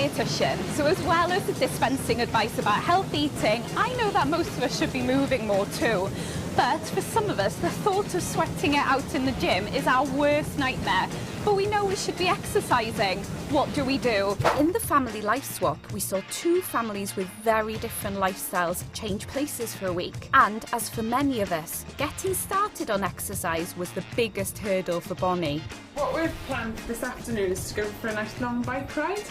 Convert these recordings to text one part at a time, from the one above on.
dietitian, so as well as dispensing advice about health eating, I know that most of us should be moving more too. But for some of us, the thought of sweating it out in the gym is our worst nightmare. But we know we should be exercising. What do we do? In the family life swap, we saw two families with very different lifestyles change places for a week. And as for many of us, getting started on exercise was the biggest hurdle for Bonnie. What we've planned this afternoon is to go for a nice long bike ride.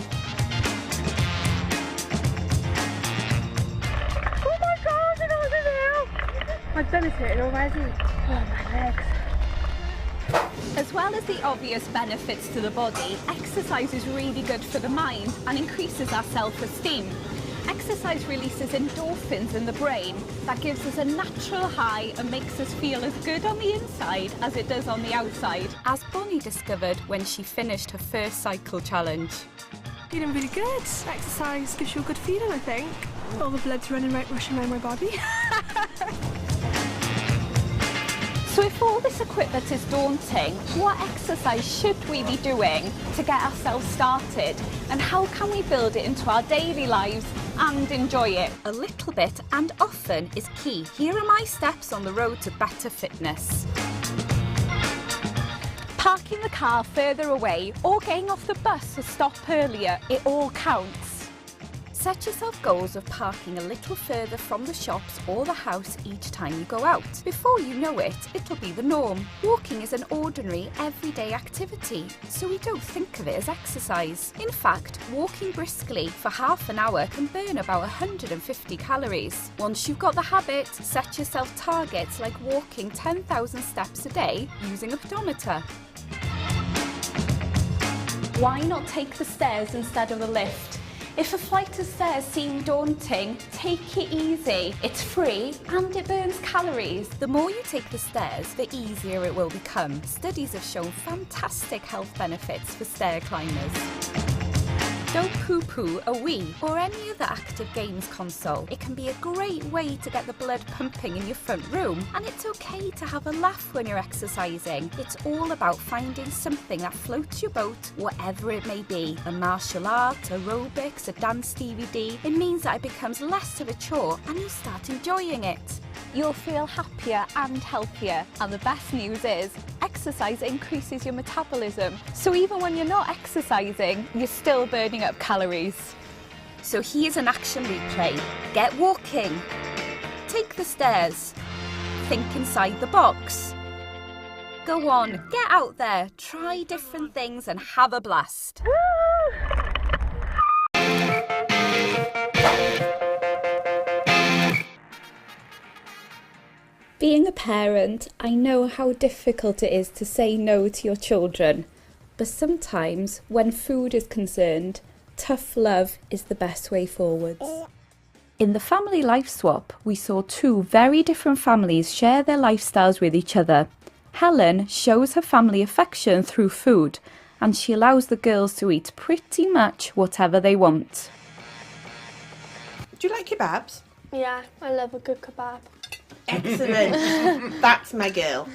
Oh my god, I got the hill! My thumb is hurting already. Oh, my legs. As well as the obvious benefits to the body, exercise is really good for the mind and increases our self-esteem. Exercise releases endorphins in the brain that gives us a natural high and makes us feel as good on the inside as it does on the outside. As Bonnie discovered when she finished her first cycle challenge. Feeling really good. Exercise gives you a good feeling, I think. All the blood's rushing around my body. So if all this equipment is daunting, what exercise should we be doing to get ourselves started? And how can we build it into our daily lives and enjoy it? A little bit and often is key. Here are my steps on the road to better fitness. Parking the car further away or getting off the bus to stop earlier, it all counts. Set yourself goals of parking a little further from the shops or the house each time you go out. Before you know it, it'll be the norm. Walking is an ordinary, everyday activity, so we don't think of it as exercise. In fact, walking briskly for half an hour can burn about 150 calories. Once you've got the habit, set yourself targets like walking 10,000 steps a day using a pedometer. Why not take the stairs instead of the lift? If a flight of stairs seem daunting, take it easy. It's free and it burns calories. The more you take the stairs, the easier it will become. Studies have shown fantastic health benefits for stair climbers. Don't poo-poo a Wii or any other active games console. It can be a great way to get the blood pumping in your front room, and it's okay to have a laugh when you're exercising. It's all about finding something that floats your boat, whatever it may be. A martial art, aerobics, a dance DVD. It means that it becomes less of a chore and you start enjoying it. You'll feel happier and healthier, and the best news is exercise increases your metabolism, so even when you're not exercising, you're still burning up calories. So here's an action replay. Get walking. Take the stairs. Think inside the box. Go on, get out there, try different things and have a blast. Being a parent, I know how difficult it is to say no to your children, but sometimes when food is concerned, tough love is the best way forwards. In the family life swap, we saw two very different families share their lifestyles with each other. Helen shows her family affection through food, and she allows the girls to eat pretty much whatever they want. Do you like kebabs? Yeah, I love a good kebab. Excellent. That's my girl.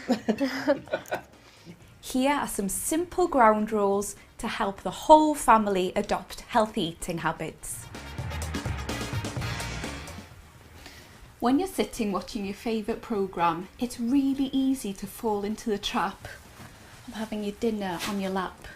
Here are some simple ground rules to help the whole family adopt healthy eating habits. When you're sitting watching your favourite programme, it's really easy to fall into the trap of having your dinner on your lap.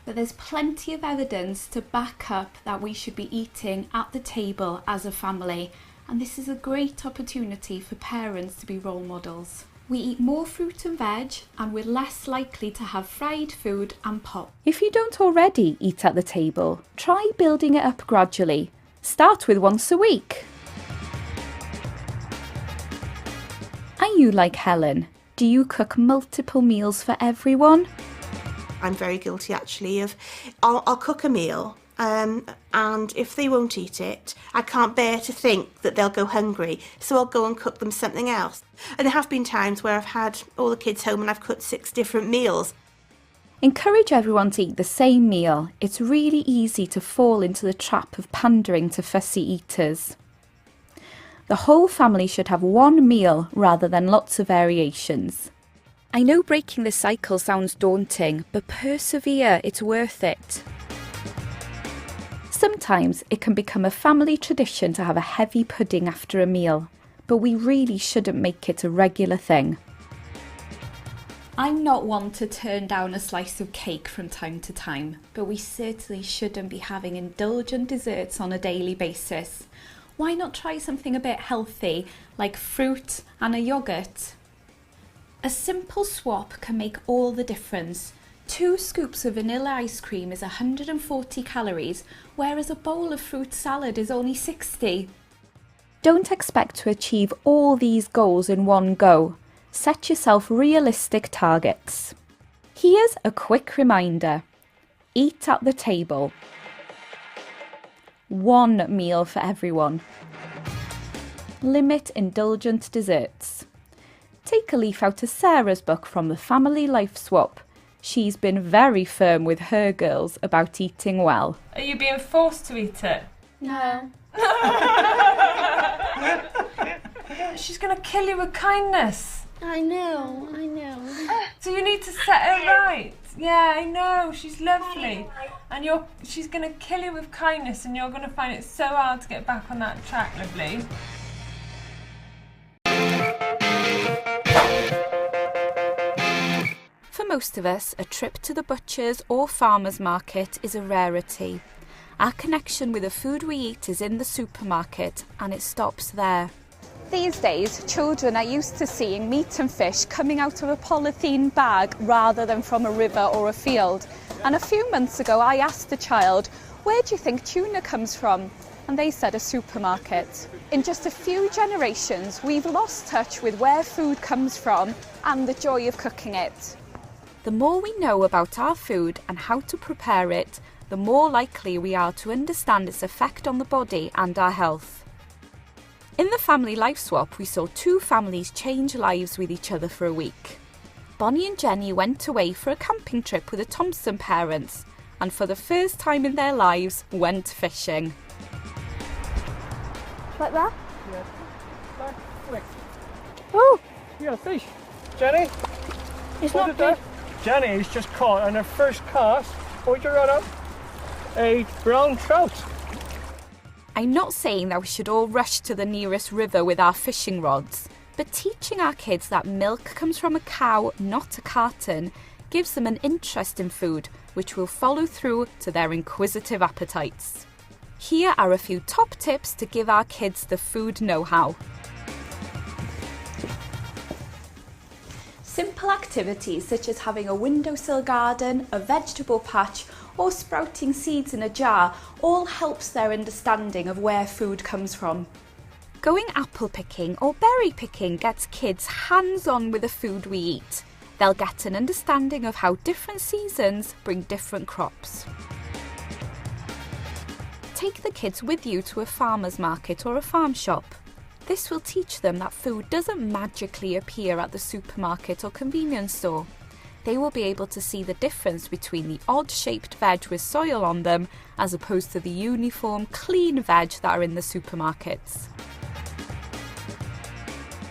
But there's plenty of evidence to back up that we should be eating at the table as a family, and this is a great opportunity for parents to be role models. We eat more fruit and veg, and we're less likely to have fried food and pop. If you don't already eat at the table, try building it up gradually. Start with once a week. Are you like Helen? Do you cook multiple meals for everyone? I'm very guilty actually of, I'll cook a meal and if they won't eat it, I can't bear to think that they'll go hungry, so I'll go and cook them something else. And there have been times where I've had all the kids home and I've cooked 6 different meals. Encourage everyone to eat the same meal. It's really easy to fall into the trap of pandering to fussy eaters. The whole family should have one meal rather than lots of variations. I know breaking the cycle sounds daunting, but persevere, it's worth it. Sometimes it can become a family tradition to have a heavy pudding after a meal, but we really shouldn't make it a regular thing. I'm not one to turn down a slice of cake from time to time, but we certainly shouldn't be having indulgent desserts on a daily basis. Why not try something a bit healthy, like fruit and a yoghurt? A simple swap can make all the difference. 2 scoops of vanilla ice cream is 140 calories, whereas a bowl of fruit salad is only 60. Don't expect to achieve all these goals in one go. Set yourself realistic targets. Here's a quick reminder. Eat at the table. 1 meal for everyone. Limit indulgent desserts. Take a leaf out of Sarah's book from the Family Life Swap. She's been very firm with her girls about eating well. Are you being forced to eat it? No. She's going to kill you with kindness. I know. So you need to set her right. Yeah, I know. She's lovely. And she's going to kill you with kindness, and you're going to find it so hard to get back on that track, lovely. For most of us, a trip to the butcher's or farmer's market is a rarity. Our connection with the food we eat is in the supermarket, and it stops there. These days, children are used to seeing meat and fish coming out of a polythene bag rather than from a river or a field. And a few months ago, I asked the child, "Where do you think tuna comes from?" And they said a supermarket. In just a few generations, we've lost touch with where food comes from and the joy of cooking it. The more we know about our food and how to prepare it, the more likely we are to understand its effect on the body and our health. In the Family Life Swap, we saw 2 families change lives with each other for a week. Bonnie and Jenny went away for a camping trip with the Thompson parents, and for the first time in their lives, went fishing. Like that? Yeah. Quick. Oh, You got a fish. Jenny? it's Hold not it there. big. Jenny's just caught on her first cast. Hold your rod up. A brown trout. I'm not saying that we should all rush to the nearest river with our fishing rods, but teaching our kids that milk comes from a cow, not a carton, gives them an interest in food, which will follow through to their inquisitive appetites. Here are a few top tips to give our kids the food know-how. Simple activities such as having a windowsill garden, a vegetable patch, or sprouting seeds in a jar all helps their understanding of where food comes from. Going apple picking or berry picking gets kids hands-on with the food we eat. They'll get an understanding of how different seasons bring different crops. Take the kids with you to a farmer's market or a farm shop. This will teach them that food doesn't magically appear at the supermarket or convenience store. They will be able to see the difference between the odd-shaped veg with soil on them as opposed to the uniform, clean veg that are in the supermarkets.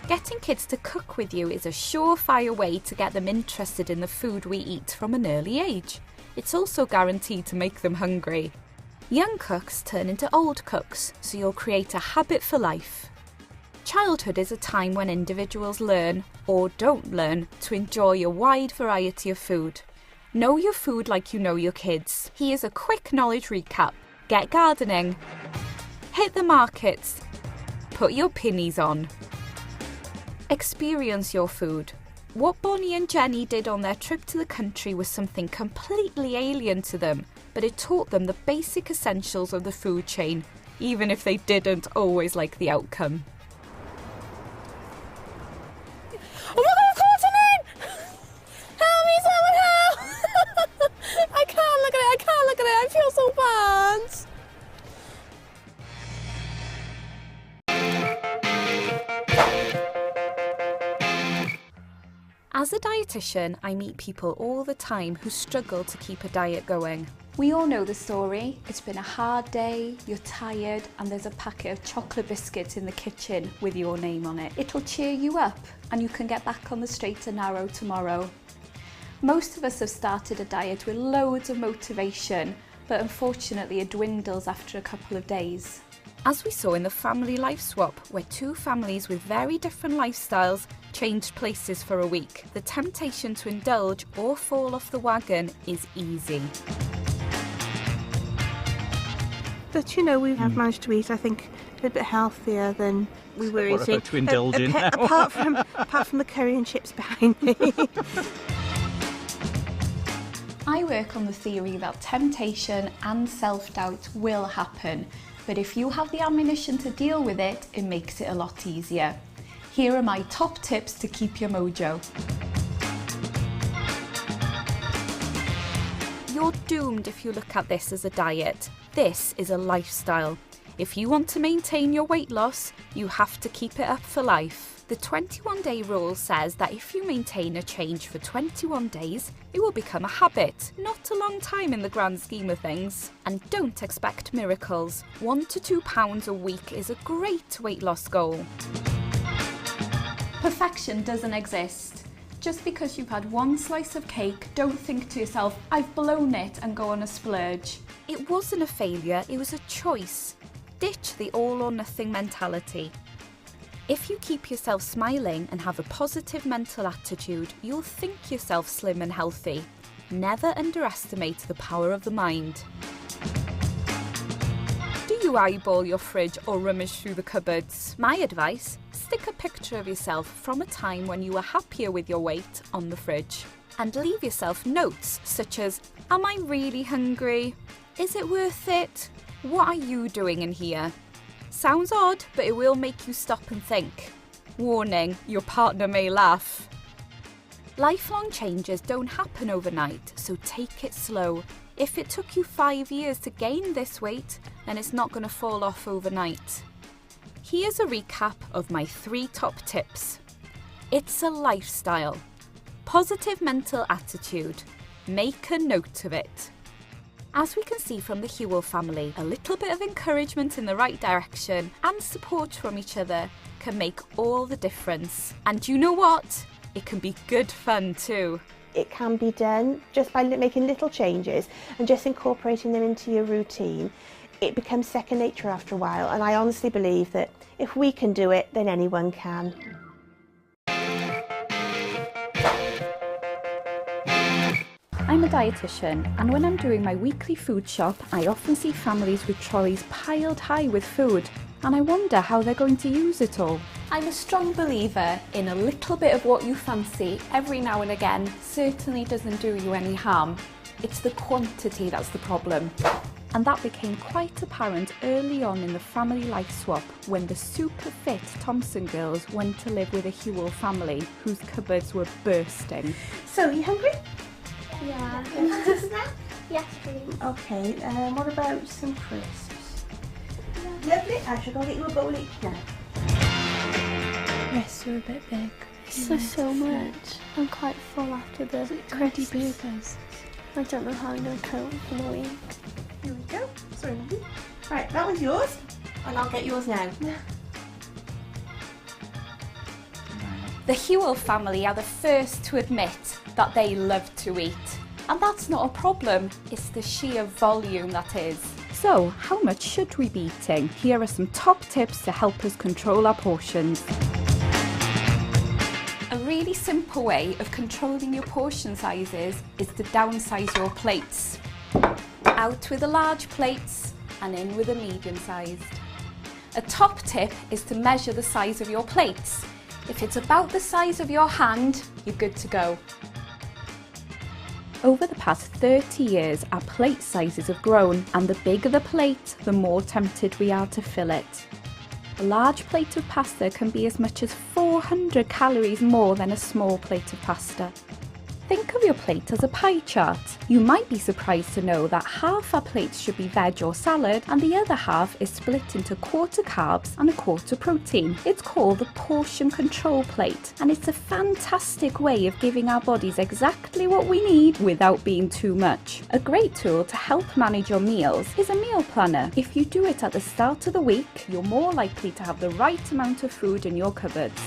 Getting kids to cook with you is a surefire way to get them interested in the food we eat from an early age. It's also guaranteed to make them hungry. Young cooks turn into old cooks, so you'll create a habit for life. Childhood is a time when individuals learn, or don't learn, to enjoy a wide variety of food. Know your food like you know your kids. Here's a quick knowledge recap. Get gardening. Hit the markets. Put your pinnies on. Experience your food. What Bonnie and Jenny did on their trip to the country was something completely alien to them, but it taught them the basic essentials of the food chain, even if they didn't always like the outcome. Oh my God, I've caught him in! Help me, someone help! I can't look at it, I feel so bad. As a dietitian, I meet people all the time who struggle to keep a diet going. We all know the story. It's been a hard day, you're tired, and there's a packet of chocolate biscuits in the kitchen with your name on it. It'll cheer you up and you can get back on the straight and narrow tomorrow. Most of us have started a diet with loads of motivation, but unfortunately it dwindles after a couple of days. As we saw in the family life swap, where two families with very different lifestyles changed places for a week, the temptation to indulge or fall off the wagon is easy. But you know, we have managed to eat, I think, a little bit healthier than we were What eating. about to indulge in now? apart from the curry and chips behind me. I work on the theory that temptation and self-doubt will happen, but if you have the ammunition to deal with it, it makes it a lot easier. Here are my top tips to keep your mojo. You're doomed if you look at this as a diet. This is a lifestyle. If you want to maintain your weight loss, you have to keep it up for life. The 21-day rule says that if you maintain a change for 21 days, it will become a habit. Not a long time in the grand scheme of things. And don't expect miracles. 1 to 2 pounds a week is a great weight loss goal. Perfection doesn't exist. Just because you've had one slice of cake, don't think to yourself, I've blown it, and go on a splurge. It wasn't a failure, it was a choice. Ditch the all or nothing mentality. If you keep yourself smiling and have a positive mental attitude, you'll think yourself slim and healthy. Never underestimate the power of the mind. Do you eyeball your fridge or rummage through the cupboards? My advice, stick a picture of yourself from a time when you were happier with your weight on the fridge. And leave yourself notes such as, am I really hungry? Is it worth it? What are you doing in here? Sounds odd, but it will make you stop and think. Warning, your partner may laugh. Lifelong changes don't happen overnight, so take it slow. If it took you 5 years to gain this weight, then it's not going to fall off overnight. Here's a recap of my 3 top tips. It's a lifestyle. Positive mental attitude. Make a note of it. As we can see from the Hewell family, a little bit of encouragement in the right direction and support from each other can make all the difference. And you know what? It can be good fun too. It can be done just by making little changes and just incorporating them into your routine. It becomes second nature after a while, and I honestly believe that if we can do it, then anyone can. I'm a dietitian, and when I'm doing my weekly food shop, I often see families with trolleys piled high with food, and I wonder how they're going to use it all. I'm a strong believer in a little bit of what you fancy every now and again certainly doesn't do you any harm. It's the quantity that's the problem. And that became quite apparent early on in the family life swap when the super fit Thompson girls went to live with a Hewell family whose cupboards were bursting. So, are you hungry? Yeah. Yes, please. Okay, what about some crisps? Lovely, I shall go get you a bowl each now. Yes, you're a bit big. So much. I'm quite full after the 20 crisps. burgers. I don't know how I'm going to cope for the week. Here we go. Sorry, lovely. Right, that one's yours, and I'll get yours now. The Hewell family are the first to admit that they love to eat. And that's not a problem, it's the sheer volume that is. So, how much should we be eating? Here are some top tips to help us control our portions. A really simple way of controlling your portion sizes is to downsize your plates. Out with the large plates and in with the medium-sized. A top tip is to measure the size of your plates. If it's about the size of your hand, you're good to go. Over the past 30 years, our plate sizes have grown, and the bigger the plate, the more tempted we are to fill it. A large plate of pasta can be as much as 400 calories more than a small plate of pasta. Think of your plate as a pie chart. You might be surprised to know that half our plates should be veg or salad, and the other half is split into quarter carbs and a quarter protein. It's called the portion control plate, and it's a fantastic way of giving our bodies exactly what we need without being too much. A great tool to help manage your meals is a meal planner. If you do it at the start of the week, you're more likely to have the right amount of food in your cupboards.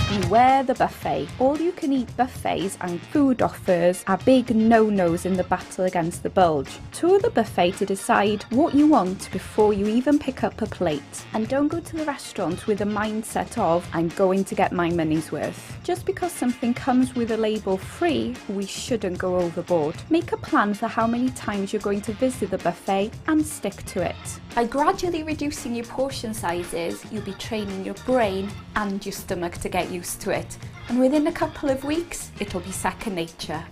Beware the buffet. All-you-can-eat buffets and food offers are big no-nos in the battle against the bulge. Tour the buffet to decide what you want before you even pick up a plate. And don't go to the restaurant with the mindset of, I'm going to get my money's worth. Just because something comes with a label free, we shouldn't go overboard. Make a plan for how many times you're going to visit the buffet and stick to it. By gradually reducing your portion sizes, you'll be training your brain and your stomach to get used to it. And within a couple of weeks, it'll be second nature.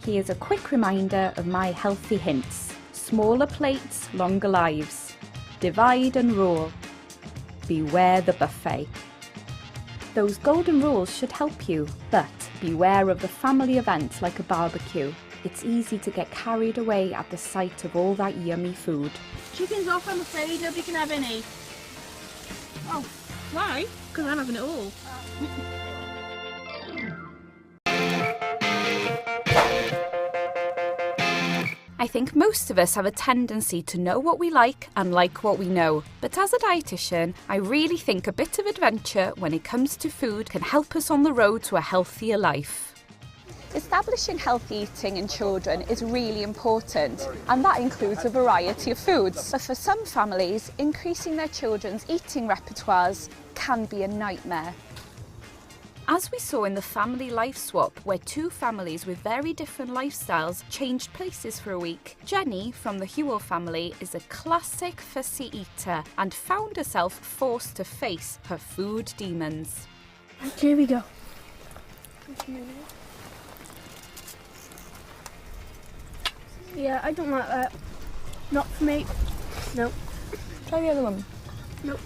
Here's a quick reminder of my healthy hints. Smaller plates, longer lives. Divide and rule. Beware the buffet. Those golden rules should help you, but beware of the family event like a barbecue. It's easy to get carried away at the sight of all that yummy food. Chicken's off, I'm afraid. Nobody can have any. Oh, why? Because I'm having it all. I think most of us have a tendency to know what we like and like what we know. But as a dietitian, I really think a bit of adventure when it comes to food can help us on the road to a healthier life. Establishing healthy eating in children is really important, and that includes a variety of foods. But for some families, increasing their children's eating repertoires can be a nightmare. As we saw in the family life swap, where two families with very different lifestyles changed places for a week, Jenny from the Hewell family is a classic fussy eater and found herself forced to face her food demons. Here we go. Yeah, I don't like that. Not for me. Nope. Try the other one. Nope.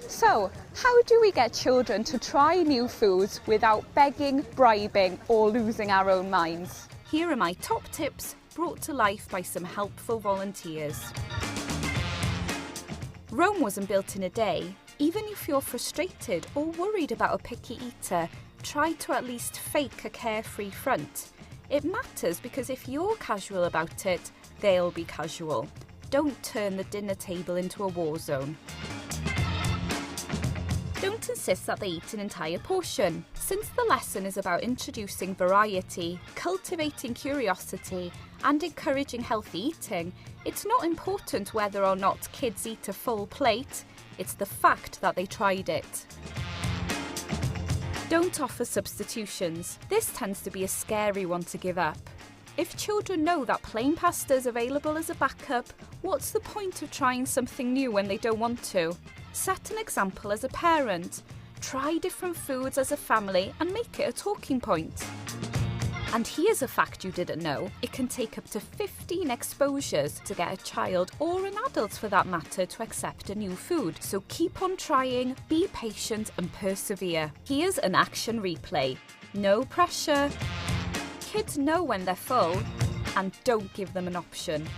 So, how do we get children to try new foods without begging, bribing or losing our own minds? Here are my top tips brought to life by some helpful volunteers. Rome wasn't built in a day. Even if you're frustrated or worried about a picky eater, try to at least fake a carefree front. It matters because if you're casual about it, they'll be casual. Don't turn the dinner table into a war zone. Don't insist that they eat an entire portion. Since the lesson is about introducing variety, cultivating curiosity, and encouraging healthy eating, it's not important whether or not kids eat a full plate, it's the fact that they tried it. Don't offer substitutions. This tends to be a scary one to give up. If children know that plain pasta is available as a backup, what's the point of trying something new when they don't want to? Set an example as a parent. Try different foods as a family and make it a talking point. And here's a fact you didn't know. It can take up to 15 exposures to get a child, or an adult for that matter, to accept a new food. So keep on trying, be patient and persevere. Here's an action replay. No pressure. Kids know when they're full, and don't give them an option.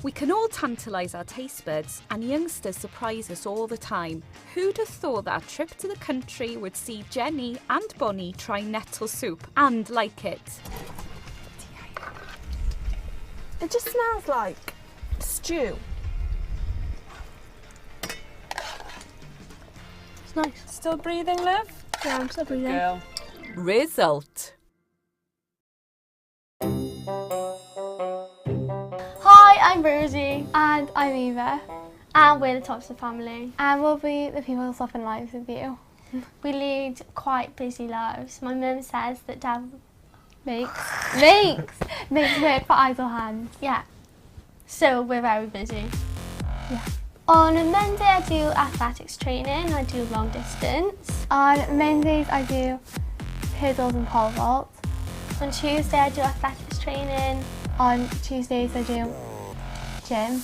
We can all tantalise our taste buds, and youngsters surprise us all the time. Who'd have thought that a trip to the country would see Jenny and Bonnie try nettle soup and like it? It just smells like stew. It's nice. Still breathing, love? Yeah, I'm still breathing. Girl. Result. Hi, I'm Rosie. And I'm Eva. And we're the Thompson family. And we'll be the people swapping lives with you. We lead quite busy lives. My mum says that Dad makes work for idle hands. Yeah. So we're very busy. Yeah. On a Monday I do athletics training. I do long distance. On Mondays I do hurdles and pole vault. On Tuesday I do athletics training. On Tuesdays I do gym.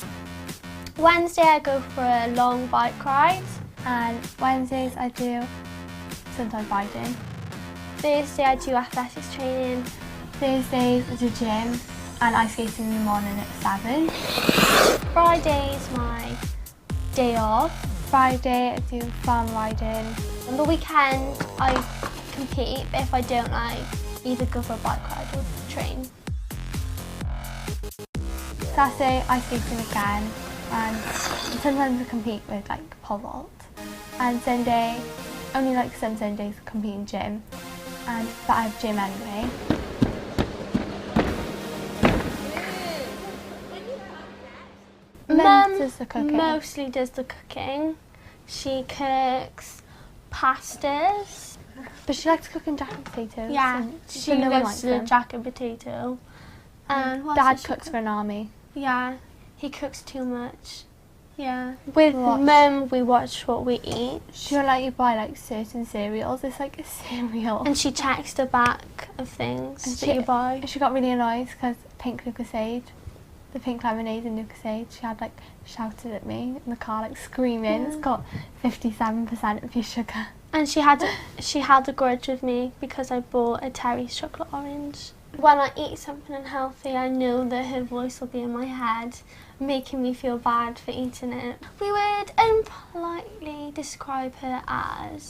Wednesday I go for a long bike ride, and Wednesdays I do sometimes biking. Thursday I do athletics training. Thursdays I do gym and ice skating in the morning at 7. Friday's my day off. Friday I do farm riding. On the weekend I compete, but if I don't, I either go for a bike ride or train. Saturday ice skating again, and sometimes I compete with like pole vault. And Sunday only like some Sundays can be in gym, but I have gym anyway. Mum does the cooking. Mostly does the cooking. She cooks pastas. But she likes cooking jacket potatoes. Yeah, she loves the jacket potato. Dad cooks for an army. Yeah, he cooks too much. Yeah. With Mum, we watch what we eat. She'll let you buy like certain cereals. It's like a cereal. And she checks the back of things that you buy. She got really annoyed because pink Lucasade, the pink lemonade in Lucasade, she had like shouted at me in the car, like screaming, it's got 57% of your sugar. And she had a grudge with me because I bought a Terry's chocolate orange. When I eat something unhealthy, I know that her voice will be in my head, making me feel bad for eating it. We would politely describe her as